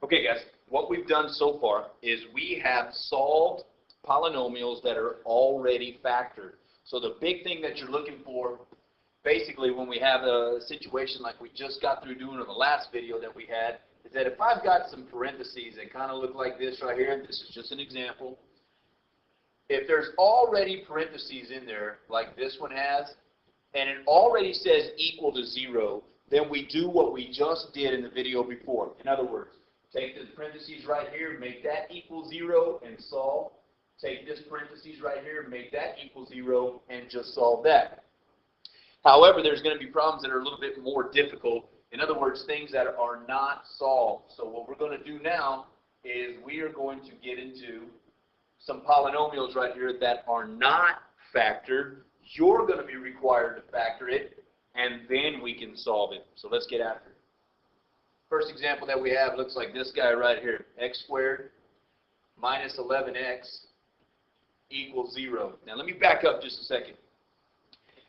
Okay, guys, what we've done so far is we have solved polynomials that are already factored. So the big thing that you're looking for, basically, when we have a situation like we just got through doing in the last video that we had, is that if I've got some parentheses that kind of look like this right here, this is just an example. If there's already parentheses in there, like this one has, and it already says equal to 0, then we do what we just did in the video before. In other words, take the parentheses right here, make that equal 0, and solve. Take this parentheses right here, make that equal 0, and just solve that. However, there's going to be problems that are a little bit more difficult. In other words, things that are not solved. So what we're going to do now is we are going to get into some polynomials right here that are not factored. You're going to be required to factor it, and then we can solve it. So let's get after it. First example that we have looks like this guy right here. X squared minus 11x equals 0. Now let me back up just a second.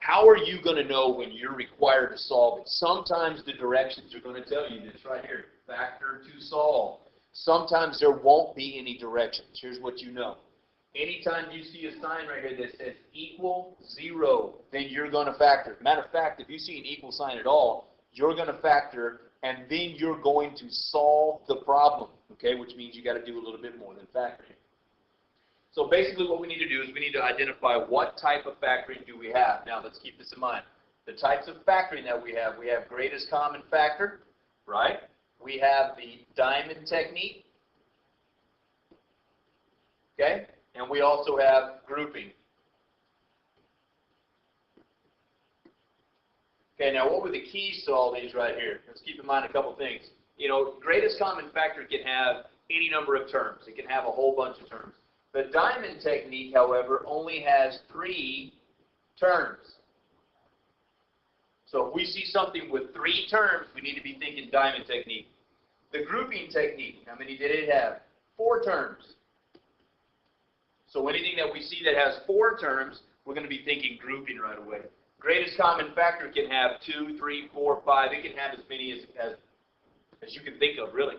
How are you going to know when you're required to solve it? Sometimes the directions are going to tell you this right here. Factor to solve. Sometimes there won't be any directions. Here's what you know. Anytime you see a sign right here that says equal 0, then you're going to factor. Matter of fact, if you see an equal sign at all, you're going to factor, and then you're going to solve the problem, okay, which means you got to do a little bit more than factoring. So basically what we need to do is we need to identify what type of factoring do we have. Now let's keep this in mind. The types of factoring that we have greatest common factor, right? We have the diamond technique, okay? And we also have grouping. Okay, now what were the keys to all these right here? Let's keep in mind a couple things. You know, greatest common factor can have any number of terms. It can have a whole bunch of terms. The diamond technique, however, only has 3 terms. So if we see something with 3 terms, we need to be thinking diamond technique. The grouping technique, how many did it have? 4 terms. So anything that we see that has 4 terms, we're going to be thinking grouping right away. Greatest common factor can have 2, 3, 4, 5. It can have as many as you can think of, really.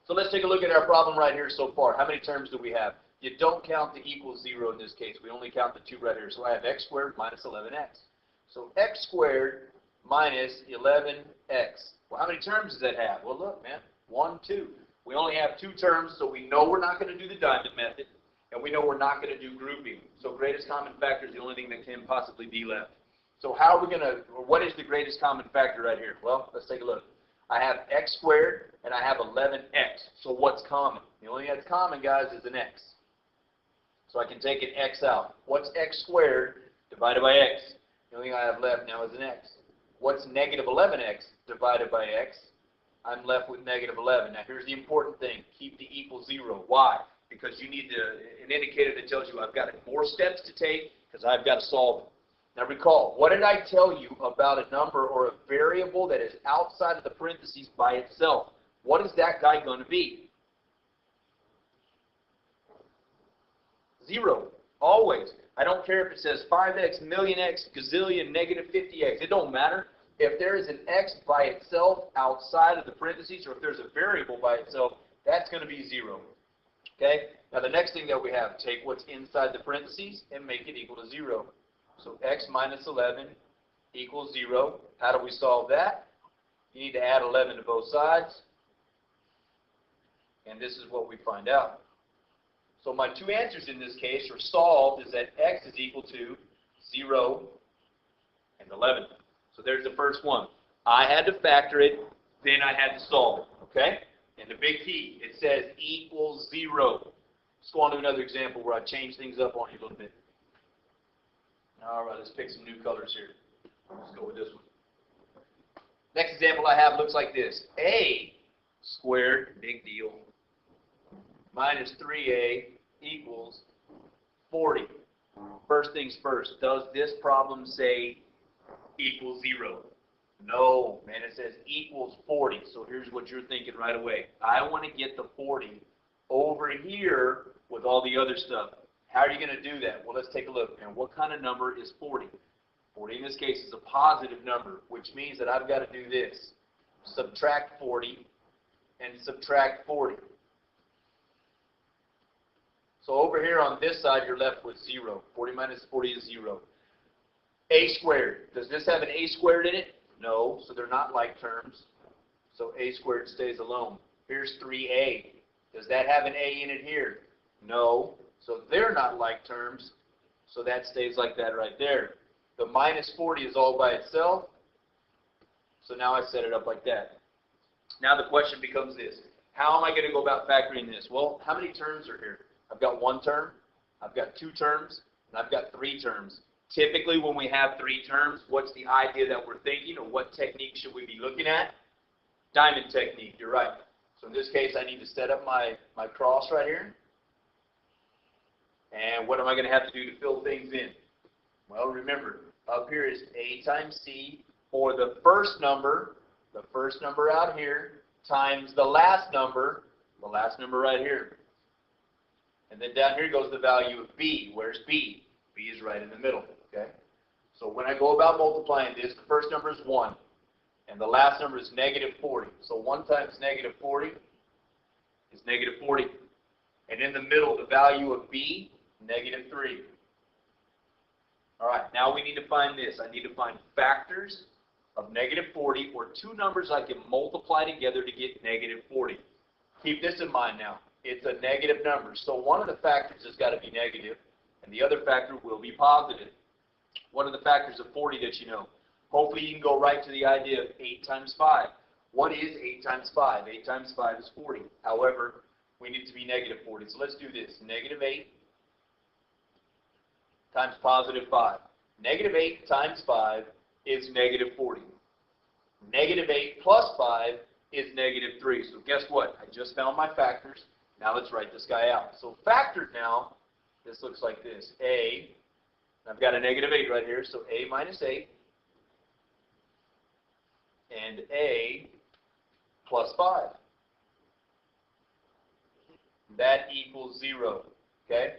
So let's take a look at our problem right here so far. How many terms do we have? You don't count the equals 0 in this case. We only count the 2 right here. So I have x squared minus 11x. So x squared minus 11x. Well, how many terms does that have? Well, look, man, 1, 2. We only have 2 terms, so we know we're not going to do the diamond method, and we know we're not going to do grouping. So greatest common factor is the only thing that can possibly be left. So how are we going to, or what is the greatest common factor right here? Well, let's take a look. I have x squared, and I have 11x. So what's common? The only thing that's common, guys, is an x. So I can take an x out. What's x squared divided by x? The only thing I have left now is an x. What's negative 11x divided by x? I'm left with negative 11. Now here's the important thing. Keep the equal 0. Why? Because you need an indicator that tells you I've got more steps to take because I've got to solve it. Now recall, what did I tell you about a number or a variable that is outside of the parentheses by itself? What is that guy going to be? 0. Always. I don't care if it says 5x, million x, gazillion, negative 50x. It don't matter. If there is an x by itself outside of the parentheses, or if there's a variable by itself, that's going to be 0. Okay? Now the next thing that we have, take what's inside the parentheses and make it equal to 0. So x minus 11 equals 0. How do we solve that? You need to add 11 to both sides. And this is what we find out. So my 2 answers in this case are solved is that x is equal to 0 and 11. So there's the first one. I had to factor it, then I had to solve it. Okay? And the big key, it says equals 0. Let's go on to another example where I change things up on you a little bit. All right, let's pick some new colors here. Let's go with this one. Next example I have looks like this. A squared, big deal, minus 3a equals 40. First things first, does this problem say equals 0? No, man, it says equals 40. So here's what you're thinking right away. I want to get the 40 over here with all the other stuff. How are you going to do that? Well, let's take a look. And what kind of number is 40? 40 in this case is a positive number, which means that I've got to do this. Subtract 40 and subtract 40. So over here on this side, you're left with 0. 40 minus 40 is 0. A squared. Does this have an a squared in it? No, so they're not like terms. So a squared stays alone. Here's 3a. Does that have an a in it here? No, so they're not like terms. So that stays like that right there. The minus 40 is all by itself. So now I set it up like that. Now the question becomes this. How am I going to go about factoring this? Well, how many terms are here? I've got 1 term, I've got 2 terms, and I've got 3 terms. Typically when we have 3 terms, what's the idea that we're thinking, or what technique should we be looking at? Diamond technique, you're right. So in this case, I need to set up my cross right here. And what am I going to have to do to fill things in? Well, remember, up here is a times c, or the first number out here, times the last number right here. And then down here goes the value of b. Where's b? b is right in the middle, okay? So when I go about multiplying this, the first number is 1, and the last number is negative 40. So 1 times negative 40 is negative 40. And in the middle, the value of b, negative 3. All right, now we need to find this. I need to find factors of negative 40, or 2 numbers I can multiply together to get negative 40. Keep this in mind now. It's a negative number, so one of the factors has got to be negative, and the other factor will be positive. What are the factors of 40 that you know? Hopefully you can go right to the idea of 8 times 5. What is 8 times 5? 8 times 5 is 40. However, we need to be negative 40. So let's do this. Negative 8 times positive 5. Negative 8 times 5 is negative 40. Negative 8 plus 5 is negative 3. So guess what? I just found my factors. Now let's write this guy out. So factored now, this looks like this. A, I've got a negative 8 right here, so a minus 8, and a plus 5. That equals 0, okay?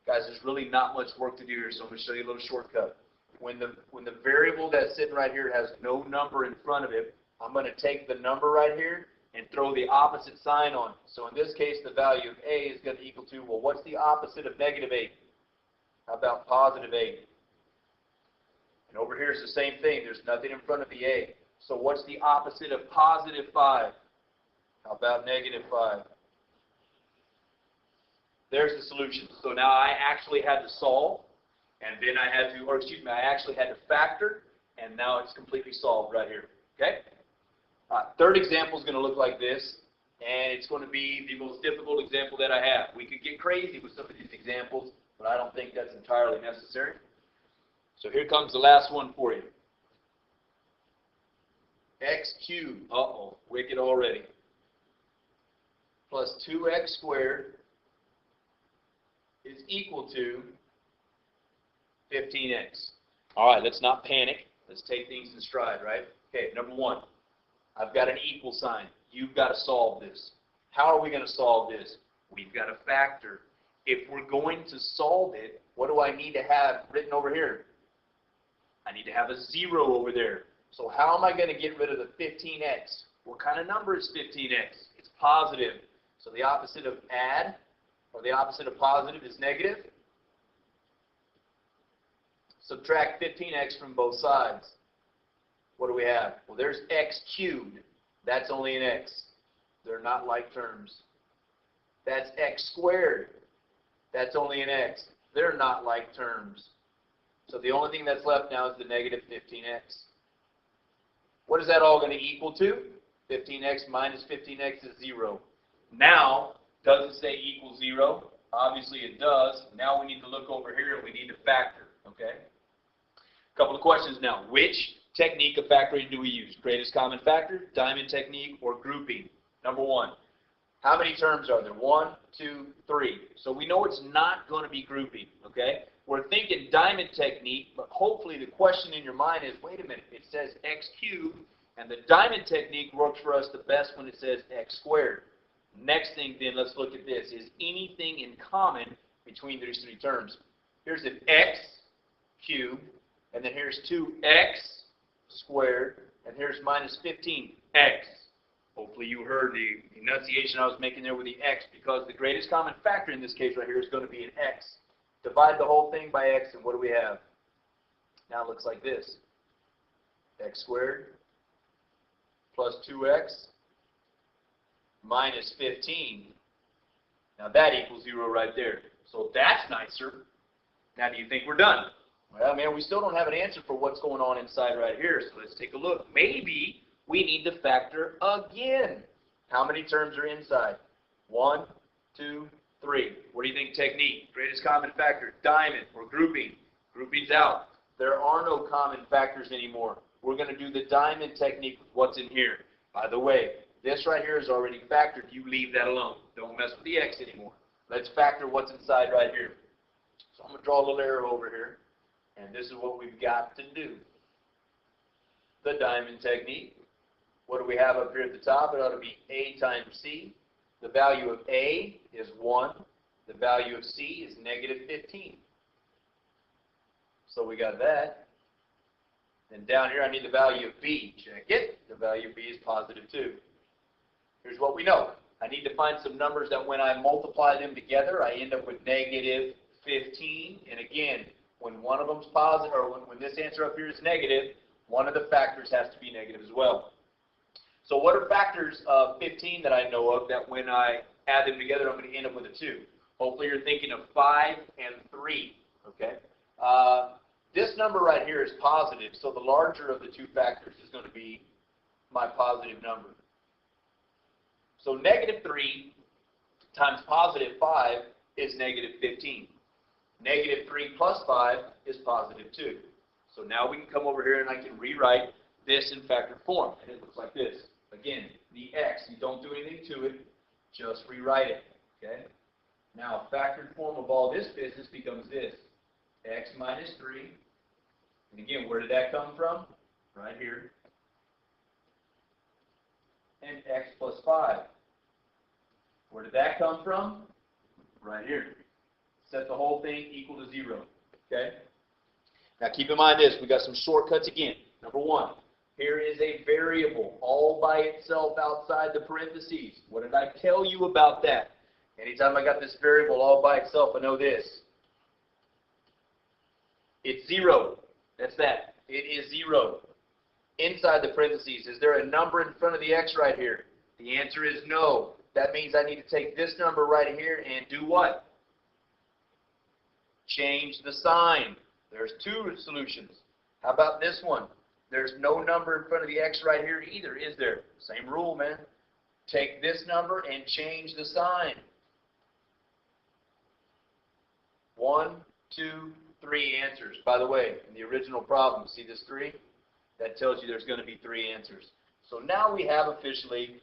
Guys, there's really not much work to do here, so I'm going to show you a little shortcut. When the variable that's sitting right here has no number in front of it, I'm going to take the number right here and throw the opposite sign on. So in this case, the value of a is going to equal to, well, what's the opposite of negative 8? How about positive 8? And over here is the same thing. There's nothing in front of the a. So what's the opposite of positive 5? How about negative 5? There's the solution. So now I actually had to solve, and then I had to, I actually had to factor, and now it's completely solved right here. Okay? Third example is going to look like this, and it's going to be the most difficult example that I have. We could get crazy with some of these examples, but I don't think that's entirely necessary. So here comes the last one for you. X cubed, wicked already, plus 2x squared is equal to 15x. All right, let's not panic. Let's take things in stride, right? Okay, number 1. I've got an equal sign. You've got to solve this. How are we going to solve this? We've got to factor. If we're going to solve it, what do I need to have written over here? I need to have a 0 over there. So how am I going to get rid of the 15x? What kind of number is 15x? It's positive. So the opposite of add, or the opposite of positive, is negative. Subtract 15x from both sides. What do we have? Well, there's x cubed. That's only an x. They're not like terms. That's x squared. That's only an x. They're not like terms. So the only thing that's left now is the negative 15x. What is that all going to equal to? 15x minus 15x is 0. Now, does it say equals 0? Obviously it does. Now we need to look over here and we need to factor. Okay? A couple of questions now. Which technique of factoring do we use? Greatest common factor, diamond technique, or grouping? Number 1. How many terms are there? 1, 2, 3. So we know it's not going to be grouping. Okay? We're thinking diamond technique, but hopefully the question in your mind is, wait a minute, it says x cubed, and the diamond technique works for us the best when it says x squared. Next thing then, let's look at this. Is anything in common between these 3 terms? Here's an x cubed, and then here's 2x squared, and here's minus 15x over Hopefully you heard the enunciation I was making there with the x, because the greatest common factor in this case right here is going to be an x. Divide the whole thing by x, and what do we have? Now it looks like this. X squared plus 2x minus 15. Now that equals 0 right there. So that's nicer. Now do you think we're done? Well, man, we still don't have an answer for what's going on inside right here. So let's take a look. Maybe we need to factor again. How many terms are inside? 1, 2, 3. What do you think technique? Greatest common factor, diamond, or grouping. Grouping's out. There are no common factors anymore. We're going to do the diamond technique with what's in here. By the way, this right here is already factored. You leave that alone. Don't mess with the x anymore. Let's factor what's inside right here. So I'm going to draw a little arrow over here. And this is what we've got to do. The diamond technique. What do we have up here at the top? It ought to be a times c. The value of a is 1. The value of c is negative 15. So we got that. And down here I need the value of b. Check it. The value of b is positive 2. Here's what we know. I need to find some numbers that when I multiply them together, I end up with negative 15. And again, when one of them's positive, or when this answer up here is negative, one of the factors has to be negative as well. So what are factors of 15 that I know of that when I add them together, I'm going to end up with a 2? Hopefully you're thinking of 5 and 3. Okay. This number right here is positive, so the larger of the two factors is going to be my positive number. So negative 3 times positive 5 is negative 15. Negative 3 plus 5 is positive 2. So now we can come over here and I can rewrite this in factored form. And it looks like this. Again, the x, you don't do anything to it, just rewrite it. Okay? Now, factored form of all this business becomes this. X minus 3. And again, where did that come from? Right here. And x plus 5. Where did that come from? Right here. Set the whole thing equal to 0. Okay? Now keep in mind this. We got some shortcuts again. Number 1. Here is a variable all by itself outside the parentheses. What did I tell you about that? Anytime I got this variable all by itself, I know this. It's 0. That's that. It is 0. Inside the parentheses, is there a number in front of the x right here? The answer is no. That means I need to take this number right here and do what? Change the sign. There's 2 solutions. How about this one? There's no number in front of the x right here either, is there? Same rule, man. Take this number and change the sign. 1, 2, 3 answers. By the way, in the original problem, see this 3? That tells you there's going to be 3 answers. So now we have officially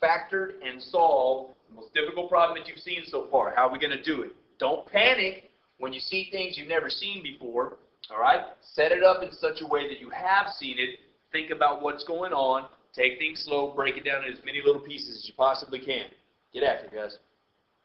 factored and solved the most difficult problem that you've seen so far. How are we going to do it? Don't panic when you see things you've never seen before. All right? Set it up in such a way that you have seen it. Think about what's going on. Take things slow. Break it down in as many little pieces as you possibly can. Get after it, guys.